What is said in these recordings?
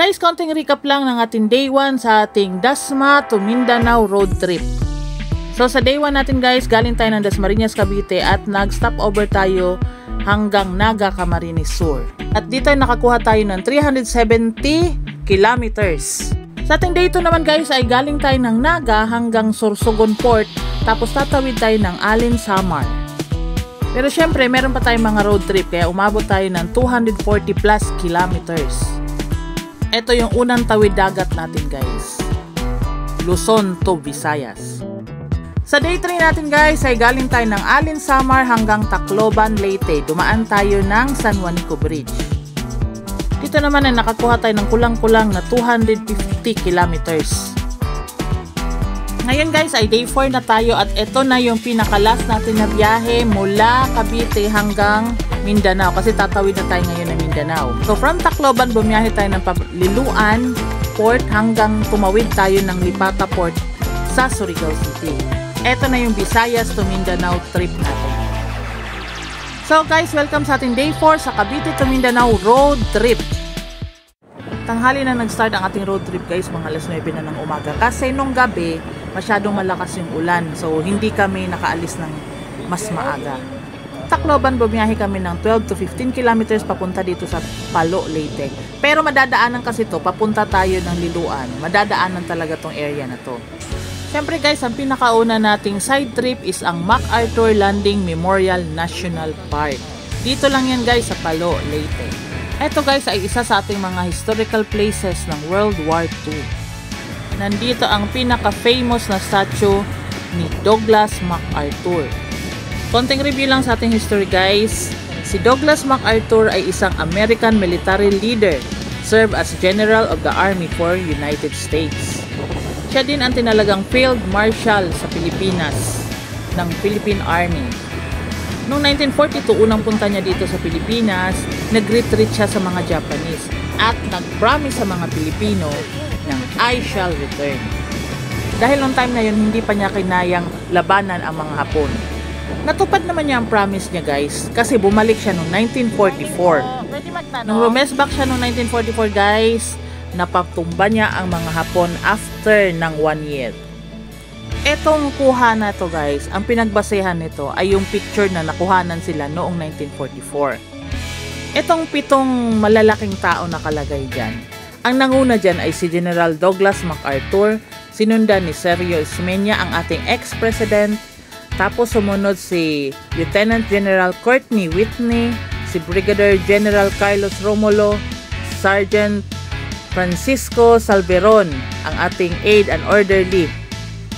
Guys, konting recap lang ng ating day 1 sa ating Dasma to Mindanao road trip. So sa day 1 natin guys, galing tayo ng Dasmariñas, Cavite at nag-stop over tayo hanggang Naga, Camarines Sur. At dito ay nakakuha tayo ng 370 kilometers. Sa ating day 2 naman guys ay galing tayo ng Naga hanggang Sorsogon Port, tapos tatawid tayo ng Alin, Samar. Pero syempre meron pa tayong mga road trip kaya umabot tayo ng 240 plus kilometers. Ito yung unang tawid dagat natin guys, Luzon to Visayas. Sa day 3 natin guys ay galing tayo ng Alin, Samar hanggang Tacloban, Leyte. Dumaan tayo ng San Juanico Bridge. Dito naman ay nakakuha tayo ng kulang-kulang na 250 kilometers. Ngayon guys ay day 4 na tayo at ito na yung pinakalas natin na biyahe mula Cavite hanggang Mindanao kasi tatawid na tayo ngayon ng Mindanao. So from Tacloban bumiyahe tayo ng Liloan Port hanggang tumawid tayo ng Lipata Port sa Surigao City. Ito na yung Visayas to Mindanao trip natin. So guys, welcome sa ating day 4 sa Cavite to Mindanao road trip. Tanghali na nag-start ang ating road trip guys, mga alas 9 na ng umaga. Kasi nung gabi, masyadong malakas yung ulan. So hindi kami nakaalis ng mas maaga. Tacloban, bumiyahe kami ng 12 to 15 kilometers papunta dito sa Palo, Leyte. Pero madadaanan kasi to, papunta tayo ng Liloan. Madadaanan talaga tong area na to. Siyempre guys, ang pinakauna nating side trip is ang MacArthur Landing Memorial National Park. Dito lang yan guys sa Palo, Leyte. Ito guys ay isa sa ating mga historical places ng World War II. Nandito ang pinaka-famous na statue ni Douglas MacArthur. Konting review lang sa ating history guys. Si Douglas MacArthur ay isang American military leader. Served as General of the Army for United States. Siya din ang tinalagang Field Marshal sa Pilipinas ng Philippine Army. Noong 1942, unang punta niya dito sa Pilipinas, nag-retreat siya sa mga Japanese at nag-promise sa mga Pilipino ng I shall return. Dahil noong time na yun, hindi pa niya kinayang labanan ang mga Hapon. Natupad naman niya ang promise niya guys kasi bumalik siya noong 1944. Nung rumesback siya noong 1944 guys, napatumba niya ang mga Hapon after ng 1 year. Etong kuha na to guys, ang pinagbasehan nito ay yung picture na nakuhanan sila noong 1944. Etong 7 malalaking tao nakalagay dyan. Ang nanguna dyan ay si General Douglas MacArthur, sinundan ni Sergio Ismeña ang ating ex-president, tapos sumunod si Lieutenant General Courtney Whitney, si Brigadier General Carlos Romulo, Sergeant Francisco Salveron, ang ating aide and orderly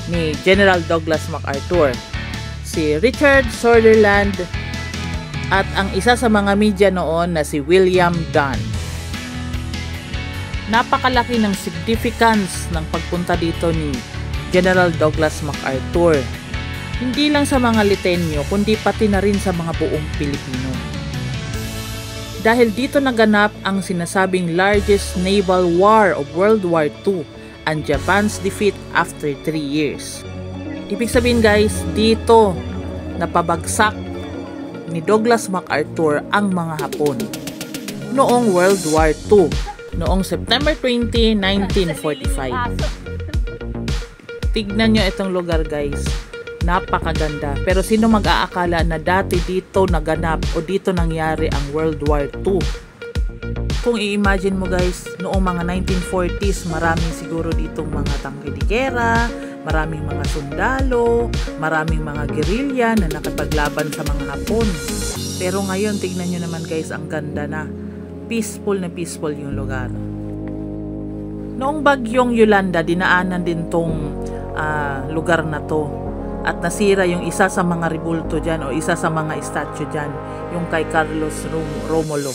ni General Douglas MacArthur, si Richard Sutherland, at ang isa sa mga media noon na si William Dunn. Napakalaki ng significance ng pagpunta dito ni General Douglas MacArthur. Hindi lang sa mga Litenyo, kundi pati na rin sa mga buong Pilipino. Dahil dito naganap ang sinasabing largest naval war of World War II, ang Japan's defeat after 3 years. Ibig sabihin guys, dito napabagsak ni Douglas MacArthur ang mga Hapon noong World War II, noong September 20, 1945. Tignan nyo itong lugar guys. Napakaganda. Pero sino mag-aakala na dati dito naganap o dito nangyari ang World War II? Kung i-imagine mo guys, noong mga 1940s, maraming siguro ditong mga tangkiligera, maraming mga sundalo, maraming mga guerrilla na nakipaglaban sa mga Hapon. Pero ngayon, tignan nyo naman guys, ang ganda na. Peaceful na peaceful yung lugar. Noong bagyong Yolanda, dinaanan din tong lugar na to. At nasira yung isa sa mga rebulto dyan o isa sa mga statue dyan, yung kay Carlos Romulo.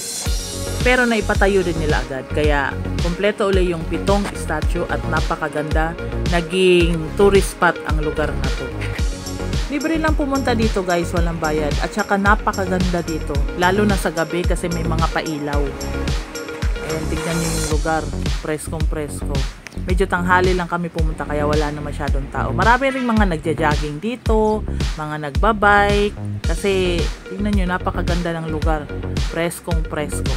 Pero naipatayo din nila agad, kaya kompleto uli yung 7 statue at napakaganda. Naging tourist spot ang lugar na to. Libre lang pumunta dito guys, walang bayad, at saka napakaganda dito, lalo na sa gabi kasi may mga pailaw. Ayan, tignan nyo yung lugar, preskong presko. Medyo tanghali lang kami pumunta kaya wala na masyadong tao. Marami rin mga nagja-jogging dito, mga nagbabike, kasi tingnan nyo, napakaganda ng lugar, preskong presko.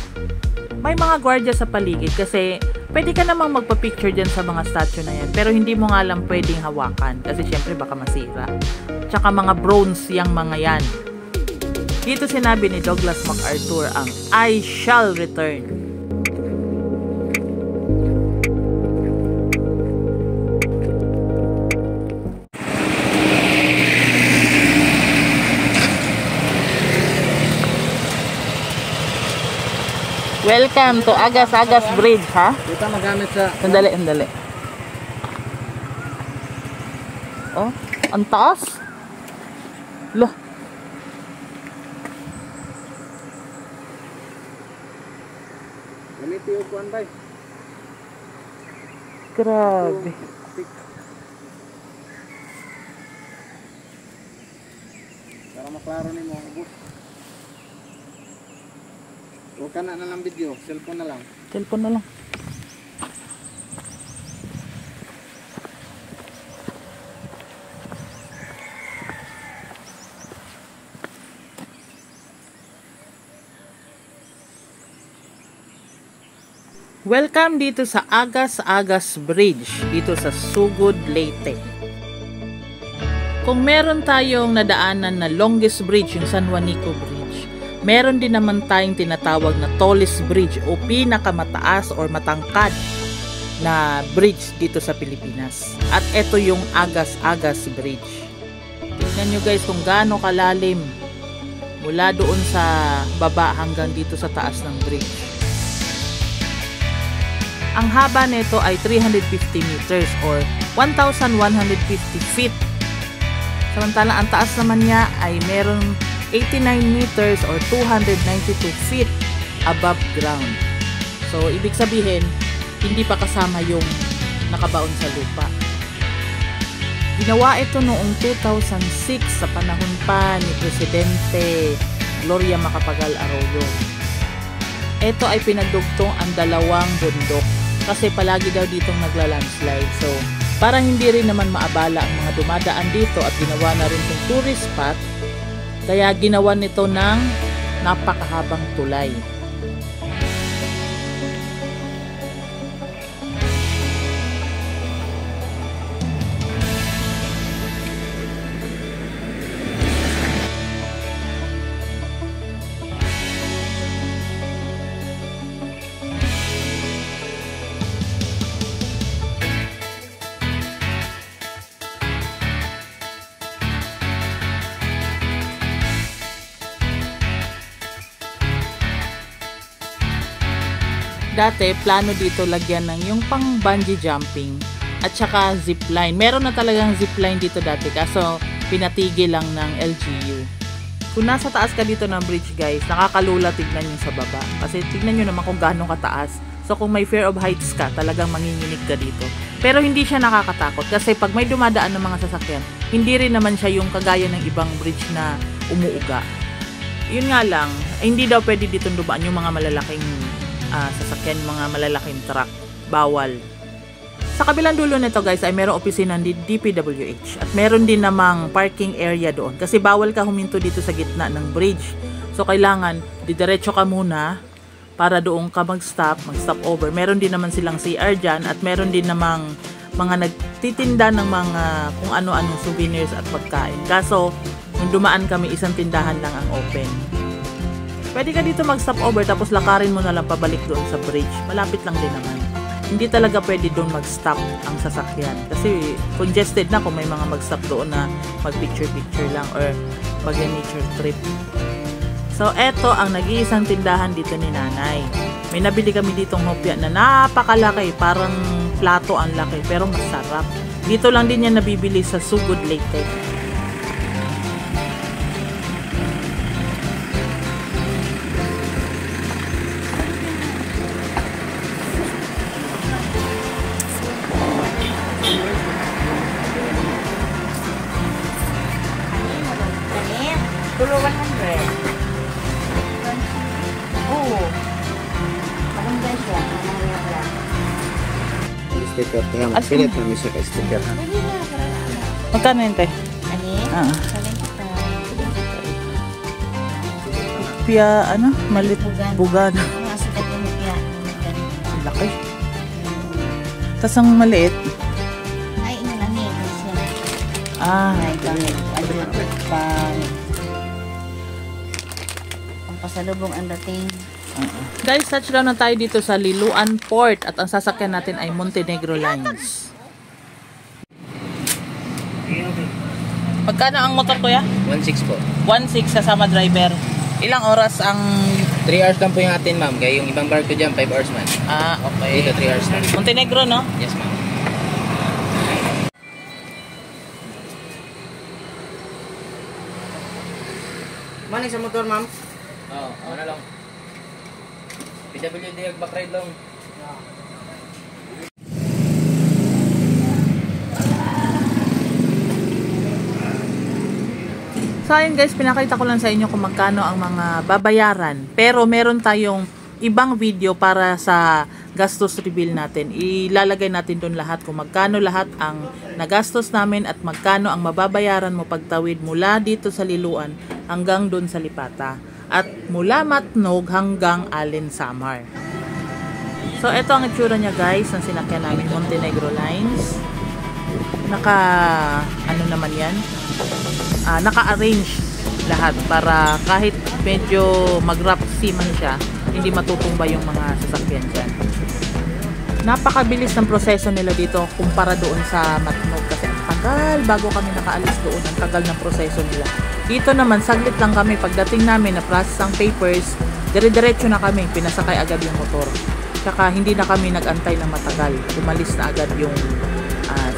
May mga gwardiya sa paligid kasi Pwede ka namang magpa-picture dyan sa mga statue na yan, pero hindi mo nga lang pwedeng hawakan kasi syempre baka masira. Tsaka mga bronze yung mga yan. Dito sinabi ni Douglas MacArthur ang I shall return. Welcome to Agas-Agas Bridge, ha? Dito magamit sa... Sandali, sandali. Oh, ang taas. Loh. Gamit yung kuwan ba? Grabe. Para maklaro ni mo ang bus. Huwag ka na ng video, cellphone na lang. Cellphone na lang. Welcome dito sa Agas-Agas Bridge, dito sa Sugod, Leyte. Kung meron tayong nadaanan na longest bridge, yung San Juanico Bridge, meron din naman tayong tinatawag na tallest bridge o pinakamataas or matangkad na bridge dito sa Pilipinas. At ito yung Agas-Agas Bridge. Tingnan nyo guys kung gaano kalalim mula doon sa baba hanggang dito sa taas ng bridge. Ang haba nito ay 350 meters or 1,150 feet. Samantalang ang taas naman niya ay meron 89 meters or 292 feet above ground. So, ibig sabihin, hindi pa kasama yung nakabaon sa lupa. Ginawa ito noong 2006 sa panahon pa ni Presidente Gloria Macapagal Arroyo. Ito ay pinagdugtong ang dalawang bundok kasi palagi daw ditong nagla-landslide. So, para hindi rin naman maabala ang mga dumadaan dito at ginawa na rin itong tourist spot, kaya ginawa nito ng napakahabang tulay. Dati, plano dito lagyan ng yung pang bungee jumping at saka zipline. Meron na talagang zipline dito dati kaso pinatigil lang ng LGU. Kung nasa taas ka dito ng bridge guys, nakakalula tignan yung sa baba. Kasi tignan nyo naman kung gaano kataas. So kung may fear of heights ka, talagang manginginig ka dito. Pero hindi siya nakakatakot kasi pag may dumadaan ng mga sasakyan, hindi rin naman siya yung kagaya ng ibang bridge na umuuga. Yun nga lang, hindi daw pwede dito dumaan yung mga malalaking sasakyan, mga malalaking truck. Bawal. Sa kabilang dulo nito guys ay merong opisina ng DPWH at meron din namang parking area doon kasi bawal ka huminto dito sa gitna ng bridge. So kailangan didiretso ka muna para doon ka mag-stop over. Meron din naman silang CR dyan at meron din namang mga nagtitinda ng mga kung ano-anong souvenirs at pagkain. Kaso nung dumaan kami, isang tindahan lang ang open. Pwede ka dito mag-stop over tapos lakarin mo na lang pabalik doon sa bridge. Malapit lang din naman. Hindi talaga pwede doon mag-stop ang sasakyan. Kasi congested na kung may mga mag-stop doon na mag-picture-picture lang or mag-nature trip. So, eto ang nag-iisang tindahan dito ni nanay. May nabili kami ditong hopya na napakalaki. Parang plato ang laki pero masarap. Dito lang din yan nabibili sa Sugod, Leyte. Tulo 100. Oo. Maganda siya. Sticker yang pilit na siya ka sticker ha. Magkano yun, te? Ani? Pia, ano? Malit bugan. Ang asukat yung mukya. Laki. Tas ang maliit. Ay, ino lang eh. Ay, pangit. Pangit. Ang pasalubong ang dating. Guys, touchdown na tayo dito sa Liloan Port at ang sasakyan natin ay Montenegro Lines. Magkano ang motor kuya? 1.6 po. 1.6 kasama driver. Ilang oras ang... 3 hours lang po yung atin, ma'am. Kaya yung ibang barko dyan, 5 hours man. Okay. Dito, 3 hours lang. Montenegro, no? Yes, ma'am. Maning sa motor, ma'am. Oo, ano lang. PWD, back ride lang. So ayun guys, pinakita ko lang sa inyo kung magkano ang mga babayaran. Pero meron tayong ibang video para sa gastos reveal natin. Ilalagay natin doon lahat kung magkano lahat ang nagastos namin at magkano ang mababayaran mo pagtawid mula dito sa Liloan hanggang doon sa Lipata. At mula Matnog hanggang Allen Samar. So ito ang itsura niya guys, ng sinakyan namin Montenegro Lines. Ano naman yan? Naka-arrange lahat para kahit medyo mag-rough sea man siya, hindi matutumba yung mga sasakyan dyan. Napakabilis ng proseso nila dito kumpara doon sa Matnog kasi ang tagal bago kami nakaalis doon, ang tagal ng proseso nila. Dito naman, saglit lang kami pagdating namin na process ang papers, dire-diretso na kami, pinasakay agad yung motor. Tsaka hindi na kami nag-antay ng matagal, umalis na agad yung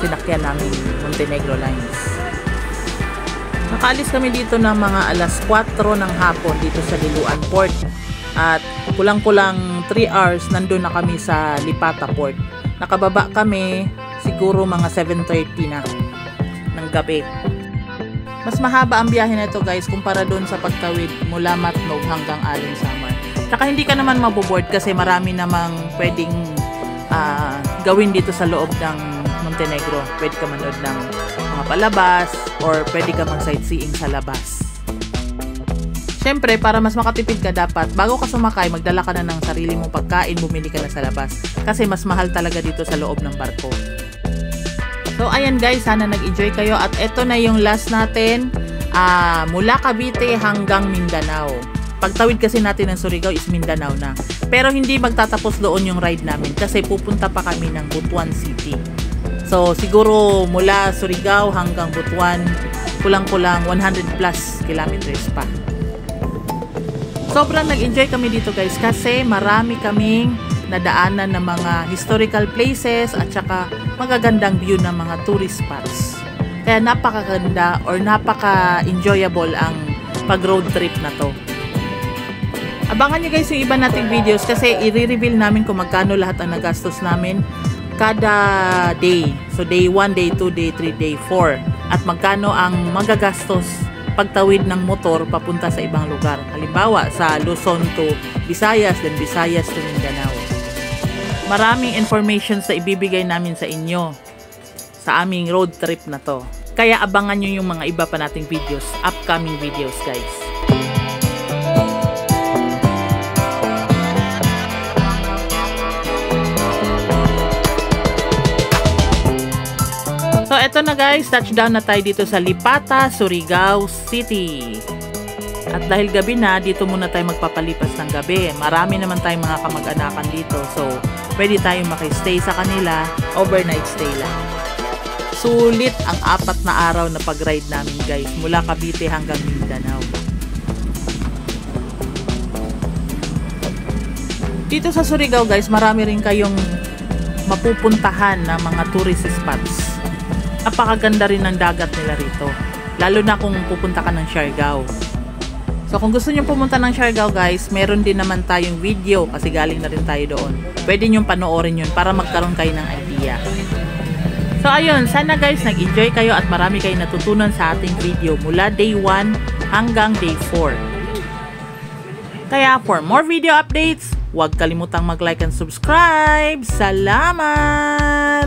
sinakyan namin Montenegro Lines. Nakaalis kami dito ng mga alas 4 ng hapon dito sa Liloan Port. At kulang-kulang 3 hours nandun na kami sa Lipata Port. Nakababa kami siguro mga 7:30 na ng gabi. Mas mahaba ang biyahe na ito guys kumpara doon sa pagtawid mula Matnog hanggang Allen Samar. Tsaka hindi ka naman maboboard kasi marami namang pwedeng gawin dito sa loob ng Montenegro. Pwede ka manood ng mga palabas or pwede ka mag-sightseeing sa labas. Siyempre, para mas makatipid ka dapat, bago ka sumakay, magdala ka na ng sarili mong pagkain, bumili ka na sa labas. Kasi mas mahal talaga dito sa loob ng barko. So, ayan guys, sana nag-enjoy kayo. At eto na yung last natin, mula Cavite hanggang Mindanao. Pagtawid kasi natin ng Surigao is Mindanao na. Pero hindi magtatapos doon yung ride namin kasi pupunta pa kami ng Butuan City. So, siguro mula Surigao hanggang Butuan, kulang-kulang 100 plus kilometers pa. Sobrang nag-enjoy kami dito guys kasi marami kaming nadaanan ng mga historical places at saka magagandang view ng mga tourist spots. Kaya napakaganda or napaka-enjoyable ang pag-road trip na to. Abangan nyo guys yung iba nating videos kasi i-reveal namin kung magkano lahat ang nagastos namin kada day. So day 1, day 2, day 3, day 4. At magkano ang magagastos pagtawid ng motor papunta sa ibang lugar. Halimbawa, sa Luzon to Visayas, then Visayas to Mindanao. Maraming information sa ibibigay namin sa inyo sa aming road trip na to. Kaya abangan nyo yung mga iba pa nating videos, upcoming videos guys. So, eto na guys, touchdown na tayo dito sa Lipata, Surigao City. At dahil gabi na, dito muna tayo magpapalipas ng gabi. Marami naman tayong mga kamag-anakan dito. So, pwede tayong makistay sa kanila, overnight stay lang. Sulit ang 4 na araw na pag-ride namin guys, mula Cavite hanggang Mindanao. Dito sa Surigao guys, marami rin kayong mapupuntahan na mga tourist spots. Napakaganda rin ng dagat nila rito. Lalo na kung pupunta ka ng Siargao. So kung gusto nyo pumunta ng Siargao guys, meron din naman tayong video kasi galing na rin tayo doon. Pwede nyo panoorin yun para magkaroon kayo ng idea. So ayun, sana guys nag-enjoy kayo at marami kayong natutunan sa ating video mula day 1 hanggang day 4. Kaya for more video updates, huwag kalimutang mag-like and subscribe. Salamat!